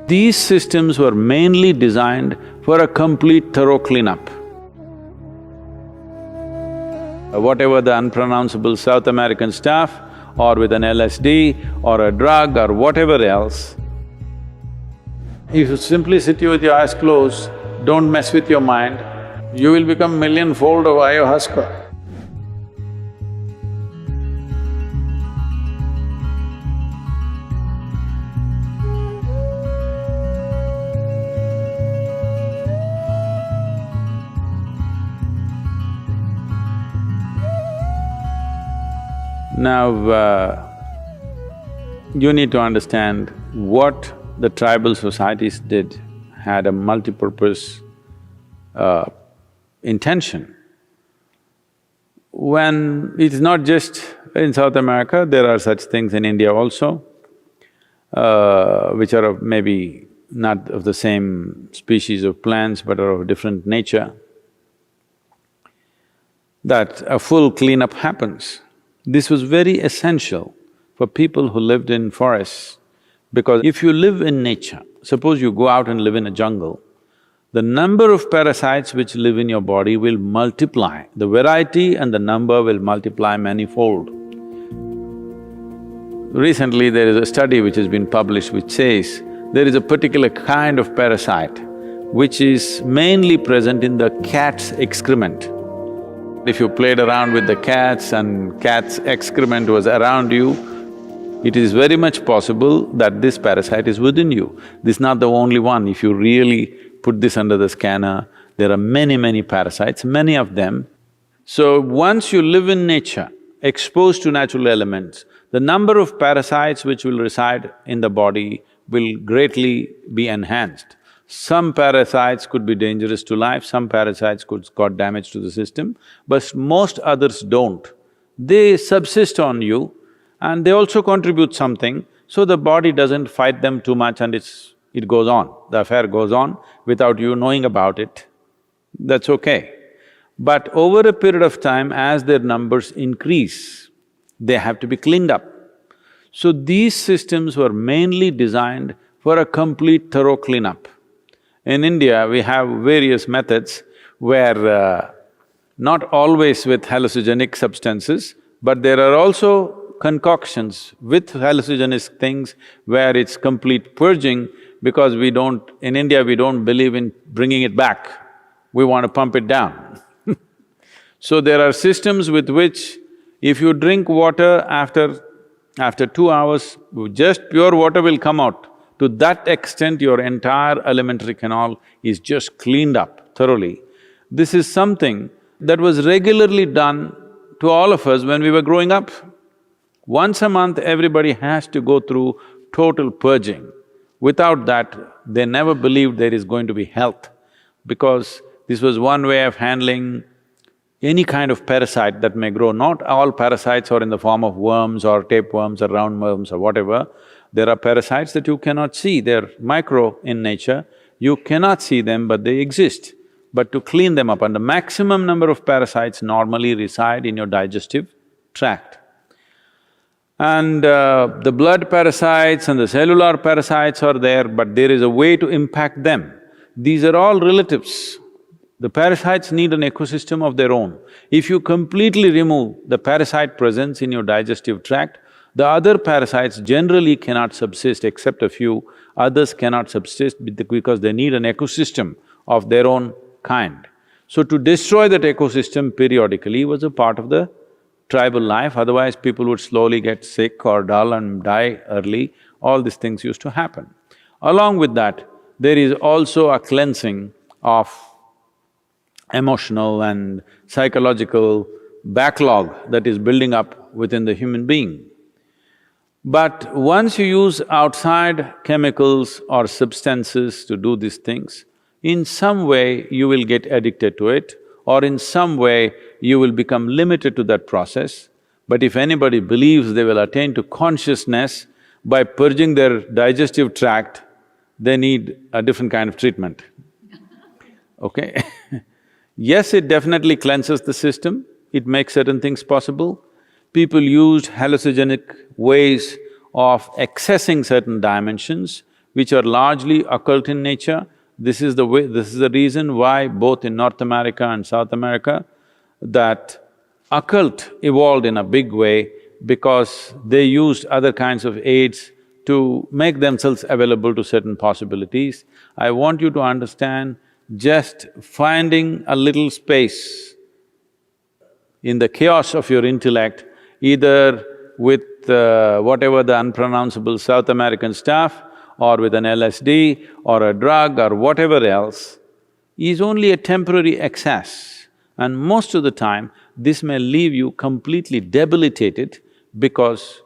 These systems were mainly designed for a complete thorough cleanup. Whatever the unpronounceable South American stuff, or with an LSD or a drug or whatever else, if you simply sit with your eyes closed, don't mess with your mind, you will become millionfold of ayahuasca. Now, you need to understand what the tribal societies did had a multi-purpose intention. When it's not just in South America, there are such things in India also, which are of maybe not of the same species of plants but are of different nature, that a full cleanup happens. This was very essential for people who lived in forests, because if you live in nature, suppose you go out and live in a jungle, the number of parasites which live in your body will multiply, the variety and the number will multiply manifold. Recently there is a study which has been published which says there is a particular kind of parasite which is mainly present in the cat's excrement. If you played around with the cats and cat's excrement was around you, it is very much possible that this parasite is within you. This is not the only one. If you really put this under the scanner, there are many parasites, many of them. So once you live in nature, exposed to natural elements, the number of parasites which will reside in the body will greatly be enhanced. Some parasites could be dangerous to life, some parasites could cause damage to the system, but most others don't. They subsist on you and they also contribute something, so the body doesn't fight them too much and it goes on, the affair goes on without you knowing about it. That's okay. But over a period of time, as their numbers increase, they have to be cleaned up. So these systems were mainly designed for a complete thorough cleanup. In India, we have various methods where not always with hallucinogenic substances, but there are also concoctions with hallucinogenic things where it's complete purging, because in India we don't believe in bringing it back, we want to pump it down. So there are systems with which if you drink water after 2 hours, just pure water will come out. To that extent, your entire alimentary canal is just cleaned up thoroughly. This is something that was regularly done to all of us when we were growing up. Once a month, everybody has to go through total purging. Without that, they never believed there is going to be health, because this was one way of handling any kind of parasite that may grow. Not all parasites are in the form of worms or tapeworms or roundworms or whatever. There are parasites that you cannot see, they're micro in nature, you cannot see them but they exist. But to clean them up, and the maximum number of parasites normally reside in your digestive tract. And the blood parasites and the cellular parasites are there, but there is a way to impact them. These are all relatives. The parasites need an ecosystem of their own. If you completely remove the parasite presence in your digestive tract, the other parasites generally cannot subsist except a few, others cannot subsist because they need an ecosystem of their own kind. So to destroy that ecosystem periodically was a part of the tribal life, otherwise people would slowly get sick or dull and die early, all these things used to happen. Along with that, there is also a cleansing of emotional and psychological backlog that is building up within the human being. But once you use outside chemicals or substances to do these things, in some way you will get addicted to it, or in some way you will become limited to that process. But if anybody believes they will attain to consciousness by purging their digestive tract, they need a different kind of treatment, okay? Yes, it definitely cleanses the system, it makes certain things possible. People used hallucinogenic ways of accessing certain dimensions which are largely occult in nature. This is the reason why both in North America and South America, that occult evolved in a big way because they used other kinds of aids to make themselves available to certain possibilities. I want you to understand, just finding a little space in the chaos of your intellect, either with whatever the unpronounceable South American stuff, or with an LSD or a drug or whatever else, is only a temporary excess. And most of the time, this may leave you completely debilitated because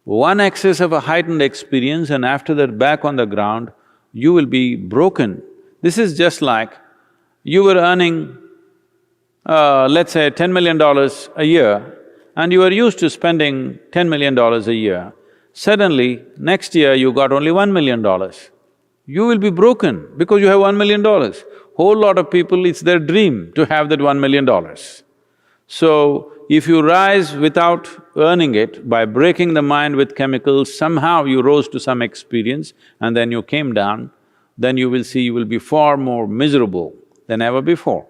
one excess of a heightened experience and after that back on the ground, you will be broken. This is just like you were earning, let's say $10 million a year and you were used to spending $10 million a year. Suddenly, next year you got only $1 million. You will be broken because you have $1 million. Whole lot of people, it's their dream to have that $1 million. So, if you rise without earning it, by breaking the mind with chemicals, somehow you rose to some experience and then you came down, then you will see you will be far more miserable than ever before.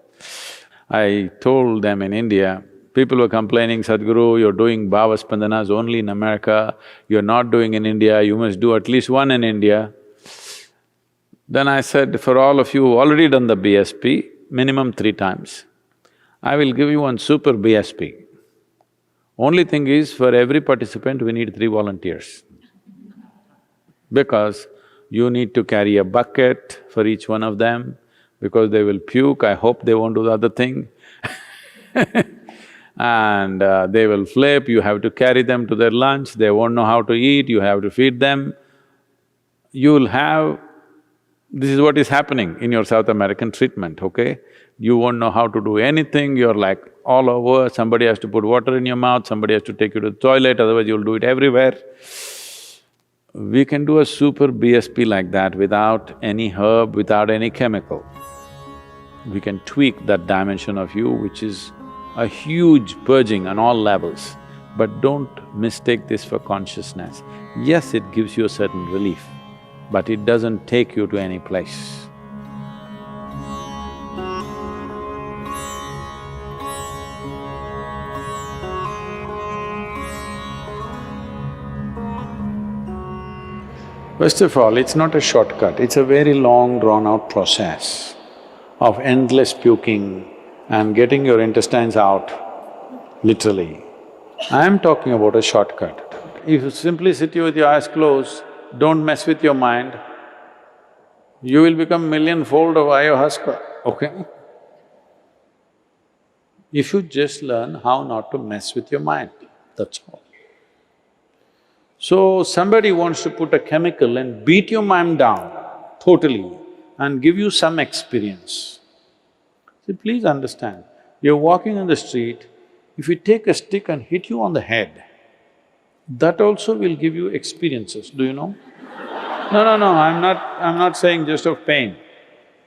I told them in India, people were complaining, Sadhguru, you're doing Bhava Spandanas only in America, you're not doing in India, you must do at least one in India. Then I said, for all of you who already done the BSP, minimum 3 times, I will give you one super BSP. Only thing is, for every participant, we need 3 volunteers. Because you need to carry a bucket for each one of them, because they will puke, I hope they won't do the other thing and they will flip, you have to carry them to their lunch, they won't know how to eat, you have to feed them. You'll have… This is what is happening in your South American treatment, okay? You won't know how to do anything, you're like all over, somebody has to put water in your mouth, somebody has to take you to the toilet, otherwise you'll do it everywhere. We can do a super BSP like that without any herb, without any chemical. We can tweak that dimension of you, which is a huge purging on all levels. But don't mistake this for consciousness. Yes, it gives you a certain relief, but it doesn't take you to any place. First of all, it's not a shortcut, it's a very long drawn-out process of endless puking and getting your intestines out, literally. I'm talking about a shortcut. If you simply sit with your eyes closed, don't mess with your mind, you will become millionfold of ayahuasca, okay? If you just learn how not to mess with your mind, that's all. So, somebody wants to put a chemical and beat your mind down totally and give you some experience. See, please understand, you're walking on the street, if you take a stick and hit you on the head, that also will give you experiences, do you know? No, I'm not saying just of pain.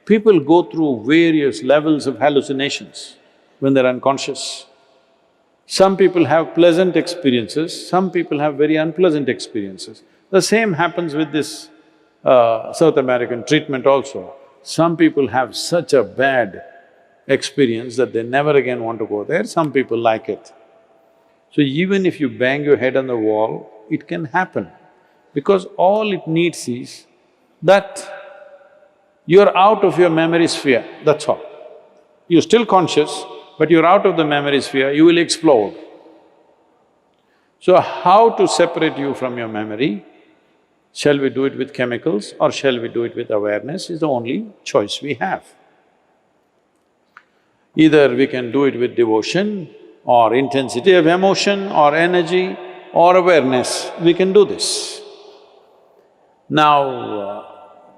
People go through various levels of hallucinations when they're unconscious. Some people have pleasant experiences, some people have very unpleasant experiences. The same happens with this South American treatment also. Some people have such a bad experience that they never again want to go there, some people like it. So even if you bang your head on the wall, it can happen, because all it needs is that you're out of your memory sphere, that's all. You're still conscious, but you're out of the memory sphere, you will explode. So how to separate you from your memory? Shall we do it with chemicals or shall we do it with awareness is the only choice we have. Either we can do it with devotion or intensity of emotion or energy or awareness, we can do this. Now,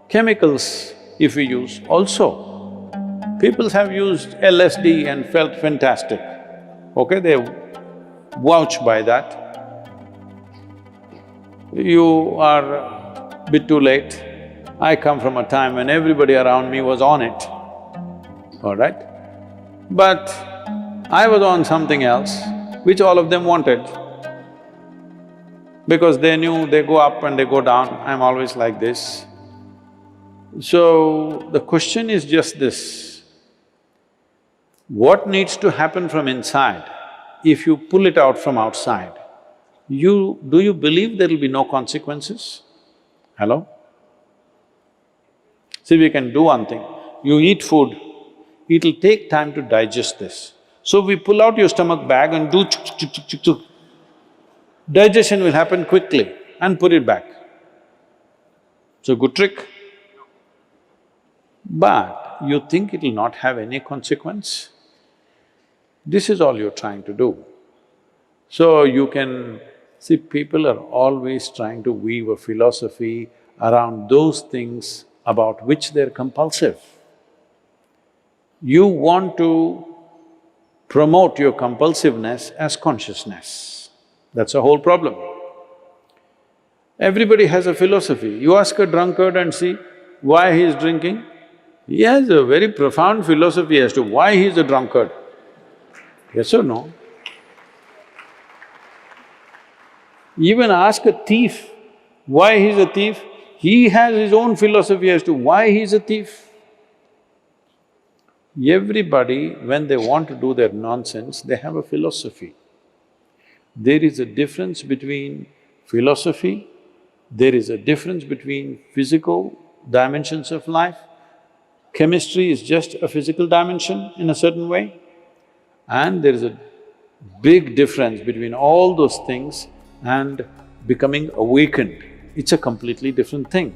chemicals if we use also, people have used LSD and felt fantastic, okay, they vouch by that. You are a bit too late. I come from a time when everybody around me was on it, all right? But I was on something else, which all of them wanted. Because they knew they go up and they go down, I'm always like this. So, the question is just this: what needs to happen from inside? If you pull it out from outside, do you believe there will be no consequences? Hello? See, we can do one thing. You eat food, it'll take time to digest this. So we pull out your stomach bag and do chuk chuk chuk chuk chuk chuk. Digestion will happen quickly and put it back. It's a good trick. But you think it'll not have any consequence? This is all you're trying to do. So you can… see, people are always trying to weave a philosophy around those things about which they're compulsive. You want to promote your compulsiveness as consciousness. That's the whole problem. Everybody has a philosophy. You ask a drunkard and see why he is drinking, he has a very profound philosophy as to why he is a drunkard. Yes or no? Even ask a thief why he's a thief, he has his own philosophy as to why he's a thief. Everybody, when they want to do their nonsense, they have a philosophy. There is a difference between philosophy, there is a difference between physical dimensions of life. Chemistry is just a physical dimension in a certain way, and there is a big difference between all those things and becoming awakened. It's a completely different thing.